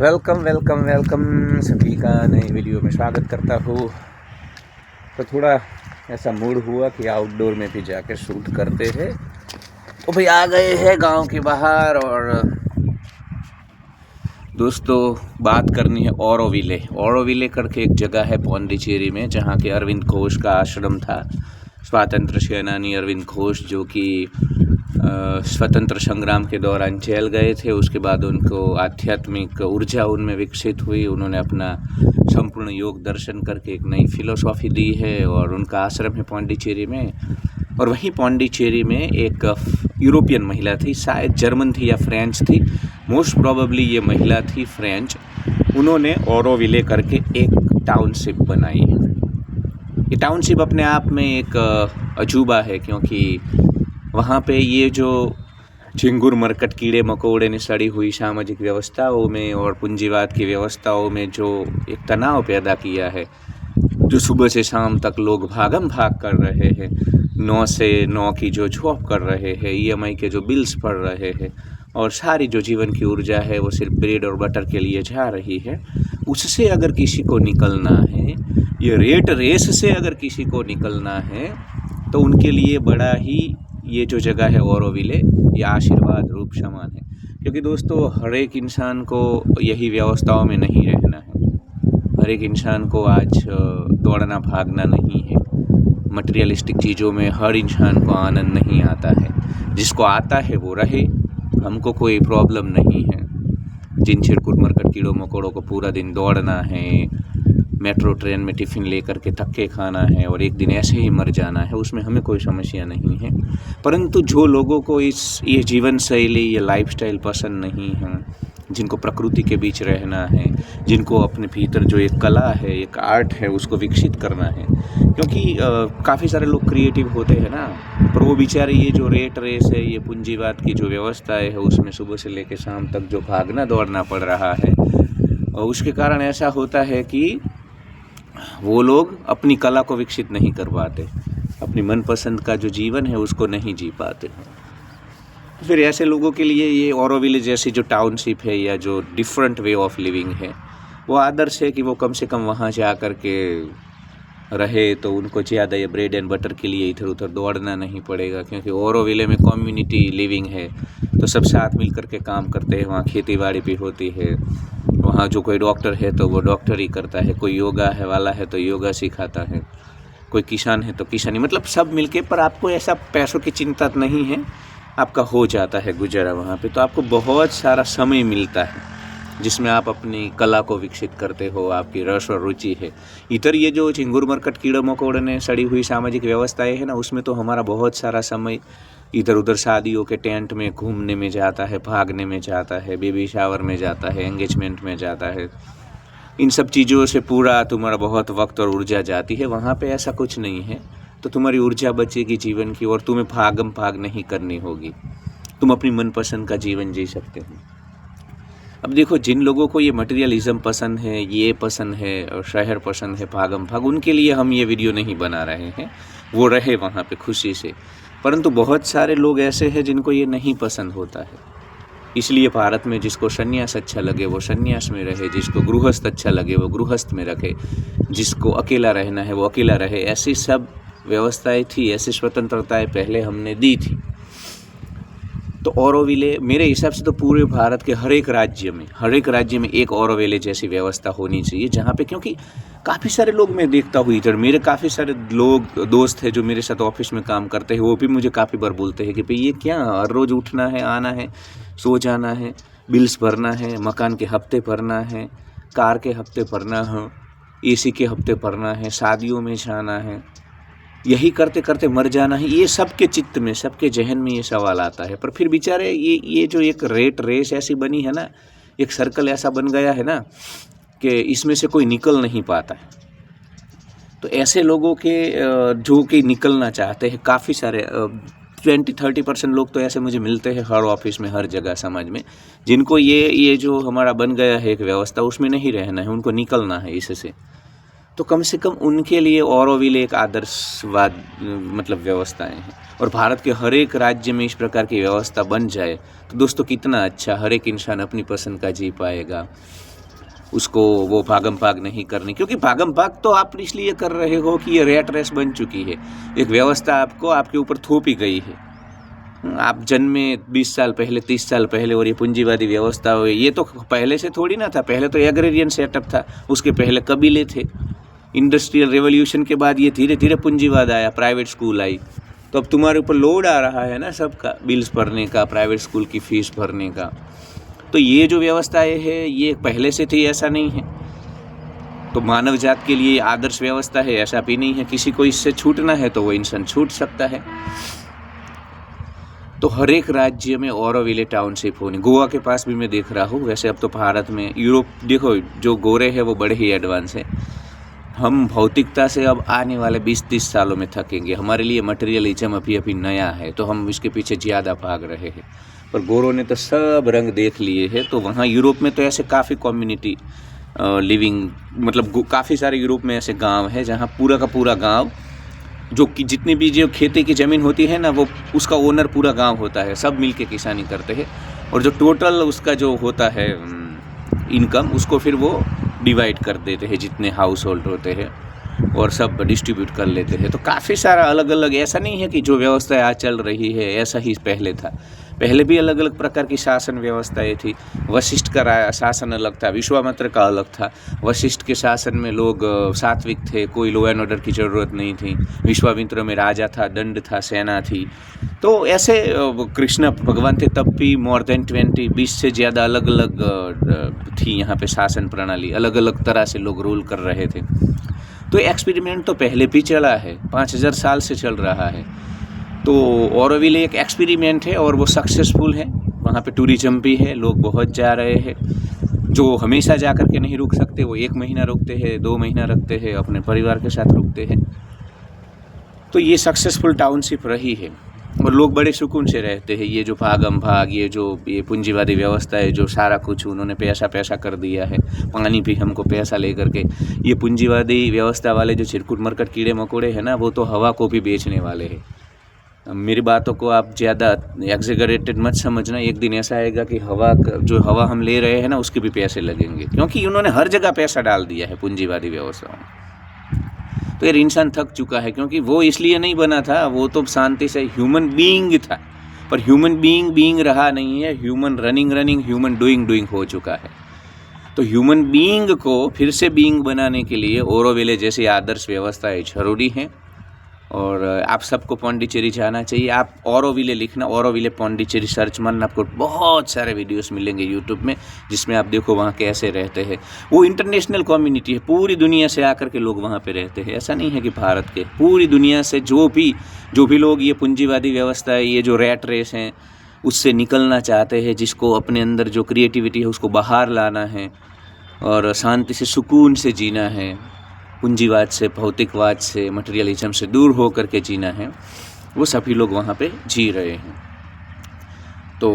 Welcome welcome welcome सभी का नई वीडियो में स्वागत करता हूँ। तो थोड़ा ऐसा मूड हुआ कि आउटडोर में भी जाकर शूट करते हैं। तो भाई आ गए हैं गांव के बाहर और दोस्तों बात करनी है औरोविले करके एक जगह है पौंडीचेरी में, जहाँ के अरविंद घोष का आश्रम था। स्वतंत्र सेनानी अरविंद घोष जो कि स्वतंत्र संग्राम के दौरान जेल गए थे, उसके बाद उनको आध्यात्मिक ऊर्जा उनमें विकसित हुई। उन्होंने अपना संपूर्ण योग दर्शन करके एक नई फिलोसॉफी दी है और उनका आश्रम है पौंडीचेरी में। और वहीं पौंडीचेरी में एक यूरोपियन महिला थी, शायद जर्मन थी या फ्रेंच थी, मोस्ट प्रोबेबली ये महिला थी फ्रेंच। उन्होंने औरोविले करके एक टाउनशिप बनाई है। ये टाउनशिप अपने आप में एक अजूबा है, क्योंकि वहाँ पे ये जो झिंगुर मरकट कीड़े मकोड़े ने सड़ी हुई सामाजिक व्यवस्थाओं में और पूंजीवाद की व्यवस्थाओं में जो एक तनाव पैदा किया है, जो सुबह से शाम तक लोग भागम भाग कर रहे हैं, 9 से 9 की जो जॉब कर रहे हैं, EMI के जो बिल्स पड़ रहे हैं, और सारी जो जीवन की ऊर्जा है वो सिर्फ ब्रेड और बटर के लिए जा रही है। उससे अगर किसी को निकलना है, ये रेट रेस से अगर किसी को निकलना है, तो उनके लिए बड़ा ही ये जो जगह है औरोविले, ये आशीर्वाद रूप समान है। क्योंकि दोस्तों हर एक इंसान को यही व्यवस्थाओं में नहीं रहना है। हर एक इंसान को आज दौड़ना भागना नहीं है। मटेरियलिस्टिक चीज़ों में हर इंसान को आनंद नहीं आता है। जिसको आता है वो रहे, हमको कोई प्रॉब्लम नहीं है। जिन छिड़कुट मरकट कीड़ों मकोड़ों को पूरा दिन दौड़ना है, मेट्रो ट्रेन में टिफ़िन लेकर के धक्के खाना है और एक दिन ऐसे ही मर जाना है, उसमें हमें कोई समस्या नहीं है। परंतु जो लोगों को ये जीवन शैली, ये लाइफस्टाइल पसंद नहीं है, जिनको प्रकृति के बीच रहना है, जिनको अपने भीतर जो एक कला है, एक आर्ट है, उसको विकसित करना है। क्योंकि काफ़ी सारे लोग क्रिएटिव होते हैं ना, पर वो बेचारे ये जो रेट रेस है, ये पूंजीवाद की जो व्यवस्थाएं है, उसमें सुबह से लेकर शाम तक जो भागना दौड़ना पड़ रहा है, और उसके कारण ऐसा होता है कि वो लोग अपनी कला को विकसित नहीं कर पाते, अपनी मनपसंद का जो जीवन है उसको नहीं जी पाते। फिर ऐसे लोगों के लिए ये औरोविले जैसी जो टाउनशिप है या जो डिफरेंट वे ऑफ लिविंग है, वो आदर्श है कि वो कम से कम वहाँ जा कर के रहे, तो उनको ज़्यादा ये ब्रेड एंड बटर के लिए इधर उधर दौड़ना नहीं पड़ेगा। क्योंकि औरोविले में कम्युनिटी लिविंग है, तो सब साथ मिल कर के काम करते हैं। वहाँ खेती बाड़ी भी होती है, वहाँ जो कोई डॉक्टर है तो वो डॉक्टरी करता है, कोई योगा है वाला है तो योगा सिखाता है, कोई किसान है तो किसानी, मतलब सब मिलके। पर आपको ऐसा पैसों की चिंता नहीं है, आपका हो जाता है गुजारा वहाँ पे। तो आपको बहुत सारा समय मिलता है जिसमें आप अपनी कला को विकसित करते हो, आपकी रस और रुचि है। इधर ये जो झिंगुर मरकट कीड़े मकोड़े ने सड़ी हुई सामाजिक व्यवस्थाएं है ना, उसमें तो हमारा बहुत सारा समय इधर उधर शादियों के टेंट में घूमने में जाता है, भागने में जाता है, बेबी शावर में जाता है, एंगेजमेंट में जाता है। इन सब चीज़ों से पूरा तुम्हारा बहुत वक्त और ऊर्जा जाती है। वहाँ पे ऐसा कुछ नहीं है, तो तुम्हारी ऊर्जा बचेगी जीवन की और तुम्हें भागम भाग नहीं करनी होगी। तुम अपनी मनपसंद का जीवन जी सकते हो। अब देखो, जिन लोगों को ये मटेरियलिज्म पसंद है, ये पसंद है और शहर पसंद है, भागम भाग, उनके लिए हम ये वीडियो नहीं बना रहे हैं। वो रहे वहाँ पे खुशी से। परंतु बहुत सारे लोग ऐसे हैं जिनको ये नहीं पसंद होता है, इसलिए भारत में जिसको सन्यास अच्छा लगे वो सन्यास में रहे, जिसको गृहस्थ अच्छा लगे वो गृहस्थ में रखे, जिसको अकेला रहना है वो अकेला रहे। ऐसी सब व्यवस्थाएं थी, ऐसी स्वतंत्रताएं पहले हमने दी थी। तो औरोविले मेरे हिसाब से तो पूरे भारत के हर एक राज्य में एक औरोविले जैसी व्यवस्था होनी चाहिए, जहाँ पे, क्योंकि काफ़ी सारे लोग मैं देखता हूँ इधर, मेरे काफ़ी सारे लोग दोस्त हैं जो मेरे साथ ऑफिस में काम करते हैं, वो भी मुझे काफ़ी बार बोलते हैं कि भाई ये क्या, हर रोज़ उठना है, आना है, सो जाना है, बिल्स भरना है, मकान के हफ्ते भरना है, कार के हफ्ते भरना है, AC के हफ्ते भरना है, शादियों में जाना है, यही करते करते मर जाना है। ये सबके चित्त में, सबके जहन में ये सवाल आता है। पर फिर बेचारे ये जो एक रेट रेस ऐसी बनी है ना, एक सर्कल ऐसा बन गया है ना कि इसमें से कोई निकल नहीं पाता है। तो ऐसे लोगों के जो कि निकलना चाहते हैं, काफ़ी सारे 20-30% लोग तो ऐसे मुझे मिलते हैं हर ऑफिस में, हर जगह समाज में, जिनको ये जो हमारा बन गया है एक व्यवस्था, उसमें नहीं रहना है, उनको निकलना है इससे। तो कम से कम उनके लिए औरोविले एक आदर्शवाद मतलब व्यवस्थाएं हैं। और भारत के हर एक राज्य में इस प्रकार की व्यवस्था बन जाए तो दोस्तों कितना अच्छा, हर एक इंसान अपनी पसंद का जी पाएगा। उसको वो भागम भाग नहीं करनी, क्योंकि भागम भाग तो आप इसलिए कर रहे हो कि ये रेट रेस बन चुकी है, एक व्यवस्था आपको आपके ऊपर थोपी गई है। आप जन्मे 20 साल पहले, 30 साल पहले, और ये पूंजीवादी व्यवस्था हुई, ये तो पहले से थोड़ी ना था। पहले तो एग्रेरियन सेटअप था, उसके पहले कबीले थे। इंडस्ट्रियल रेवोल्यूशन के बाद ये धीरे धीरे पूंजीवाद आया, प्राइवेट स्कूल आई, तो अब तुम्हारे ऊपर लोड आ रहा है ना सबका, बिल्स भरने का, प्राइवेट स्कूल की फीस भरने का। तो ये जो व्यवस्थाएं है ये पहले से थी, ऐसा नहीं है। तो मानव जात के लिए आदर्श व्यवस्था है, ऐसा भी नहीं है। किसी को इससे छूटना है तो वो इंसान छूट सकता है। तो हर एक राज्य में ऑरोविले टाउनशिप होनी। गोवा के पास भी मैं देख रहा हूँ। वैसे अब तो भारत में, यूरोप देखो, जो गोरे हैं वो बड़े ही एडवांस हैं। हम भौतिकता से अब आने वाले 20-30 सालों में थकेंगे। हमारे लिए मटेरियलिज्म अभी अभी नया है, तो हम इसके पीछे ज़्यादा भाग रहे हैं। पर गोरों ने तो सब रंग देख लिए हैं। तो वहाँ यूरोप में तो ऐसे काफ़ी कम्युनिटी लिविंग, मतलब काफ़ी सारे यूरोप में ऐसे गांव है जहाँ पूरा का पूरा गांव, जो कि जितनी भी जो खेती की ज़मीन होती है ना, वो उसका ओनर पूरा गांव होता है। सब मिलके किसानी करते हैं, और जो टोटल उसका जो होता है इनकम, उसको फिर वो डिवाइड कर देते हैं जितने हाउस होल्ड होते हैं, और सब डिस्ट्रीब्यूट कर लेते हैं। तो काफ़ी सारा अलग अलग, ऐसा नहीं है कि जो व्यवस्था आज चल रही है ऐसा ही पहले था। पहले भी अलग अलग प्रकार की शासन व्यवस्थाएं थी। वशिष्ठ का शासन अलग था, विश्वामित्र का अलग था। वशिष्ठ के शासन में लोग सात्विक थे, कोई लॉ एंड ऑर्डर की ज़रूरत नहीं थी। विश्वामित्र में राजा था, दंड था, सेना थी। तो ऐसे कृष्ण भगवान थे तब भी मोर देन 20 से ज़्यादा अलग अलग थी यहाँ पे शासन प्रणाली, अलग अलग तरह से लोग रूल कर रहे थे। तो एक्सपेरिमेंट तो पहले भी चला है, 5000 साल से चल रहा है। तो ऑरोविले एक एक्सपेरिमेंट है और वो सक्सेसफुल है। वहाँ पे टूरिज्म भी है, लोग बहुत जा रहे हैं। जो हमेशा जा कर के नहीं रुक सकते, वो 1 महीना रुकते हैं, 2 महीना रुकते हैं, अपने परिवार के साथ रुकते हैं। तो ये सक्सेसफुल टाउनशिप रही है, और लोग बड़े सुकून से रहते हैं। ये जो भागम भाग, ये पूंजीवादी व्यवस्था है, जो सारा कुछ उन्होंने पैसा कर दिया है, पानी भी हमको पैसा लेकर के, ये पूंजीवादी व्यवस्था वाले जो चिरकुट मरकट कीड़े मकोड़े हैं ना, वो तो हवा को भी बेचने वाले हैं। मेरी बातों को आप ज़्यादा एग्जेगरेटेड मत समझना। एक दिन ऐसा आएगा कि जो हवा हम ले रहे हैं ना, उसके भी पैसे लगेंगे, क्योंकि उन्होंने हर जगह पैसा डाल दिया है पूंजीवादी व्यवस्था में। तो यार इंसान थक चुका है, क्योंकि वो इसलिए नहीं बना था, वो तो शांति से ह्यूमन बीइंग था। पर ह्यूमन बीइंग रहा नहीं है, ह्यूमन रनिंग, ह्यूमन डूइंग हो चुका है। तो ह्यूमन बीइंग को फिर से बीइंग बनाने के लिए ऑरोविले जैसी आदर्श व्यवस्थाएं जरूरी हैं। और आप सबको पौंडीचेरी जाना चाहिए। आप ऑरोविले लिखना, ऑरोविले पौंडीचेरी सर्च मारना, आपको बहुत सारे वीडियोस मिलेंगे यूट्यूब में, जिसमें आप देखो वहाँ कैसे रहते हैं। वो इंटरनेशनल कम्युनिटी है, पूरी दुनिया से आकर के लोग वहाँ पे रहते हैं। ऐसा नहीं है कि भारत के, पूरी दुनिया से जो भी लोग ये पूंजीवादी व्यवस्था है, ये जो रैट रेस हैं, उससे निकलना चाहते हैं, जिसको अपने अंदर जो क्रिएटिविटी है उसको बाहर लाना है, और शांति से सुकून से जीना है, पूंजीवाद से, भौतिकवाद से, मटेरियलिज्म से दूर हो करके जीना है, वो सभी लोग वहाँ पे जी रहे हैं। तो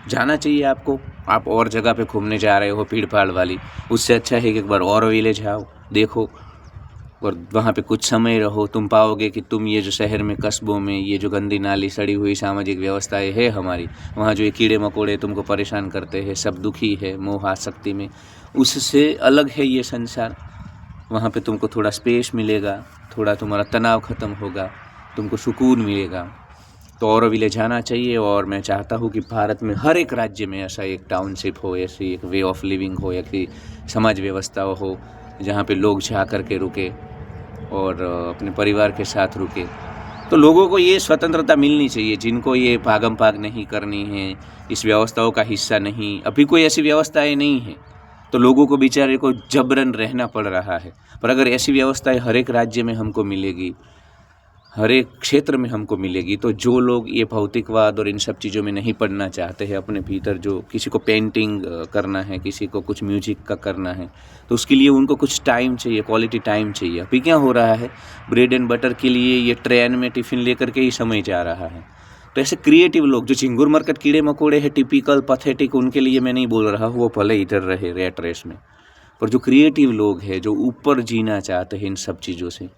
जाना चाहिए आपको। आप और जगह पे घूमने जा रहे हो भीड़ भाड़ वाली, उससे अच्छा है कि एक बार ऑरोविले जाओ, देखो, और वहाँ पे कुछ समय रहो। तुम पाओगे कि तुम ये जो शहर में, कस्बों में, ये जो गंदी नाली सड़ी हुई सामाजिक व्यवस्थाएं है हमारी, वहाँ जो ये कीड़े मकोड़े तुमको परेशान करते हैं, सब दुखी है मोह आसक्ति में, उससे अलग है ये संसार। वहाँ पे तुमको थोड़ा स्पेस मिलेगा, थोड़ा तुम्हारा तनाव ख़त्म होगा, तुमको सुकून मिलेगा। तो ऑरोविले जाना चाहिए। और मैं चाहता हूँ कि भारत में हर एक राज्य में ऐसा एक टाउनशिप हो, ऐसी एक वे ऑफ लिविंग हो, या कि समाज व्यवस्था हो, जहाँ पे लोग जा कर के रुके और अपने परिवार के साथ रुके। तो लोगों को ये स्वतंत्रता मिलनी चाहिए, जिनको ये भागम भाग नहीं करनी है, इस व्यवस्थाओं का हिस्सा नहीं। अभी कोई ऐसी व्यवस्थाएं नहीं है, तो लोगों को बेचारे को जबरन रहना पड़ रहा है। पर अगर ऐसी व्यवस्थाएं हर एक राज्य में हमको मिलेगी, हर एक क्षेत्र में हमको मिलेगी, तो जो लोग ये भौतिकवाद और इन सब चीज़ों में नहीं पढ़ना चाहते हैं, अपने भीतर जो किसी को पेंटिंग करना है, किसी को कुछ म्यूजिक का करना है, तो उसके लिए उनको कुछ टाइम चाहिए, क्वालिटी टाइम चाहिए। अभी क्या हो रहा है, ब्रेड एंड बटर के लिए ये ट्रेन में टिफ़िन लेकर के ही समय जा रहा है। तो ऐसे क्रिएटिव लोग जो चिंगुर मरकट कीड़े मकोड़े हैं, टिपिकल पैथेटिक, उनके लिए मैं नहीं बोल रहा हूँ, वो भले इधर रहे रेट रेस में। पर जो क्रिएटिव लोग हैं, जो ऊपर जीना चाहते हैं इन सब चीज़ों से,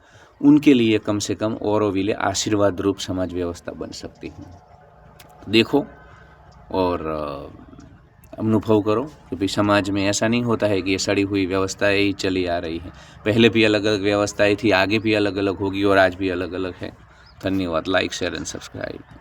उनके लिए कम से कम ऑरोविले आशीर्वाद रूप समाज व्यवस्था बन सकती है। देखो और अनुभव करो कि भाई समाज में ऐसा नहीं होता है कि ये सड़ी हुई व्यवस्थाएं ही चली आ रही हैं। पहले भी अलग अलग व्यवस्थाएं थी, आगे भी अलग अलग होगी और आज भी अलग अलग है। धन्यवाद। Like share and subscribe.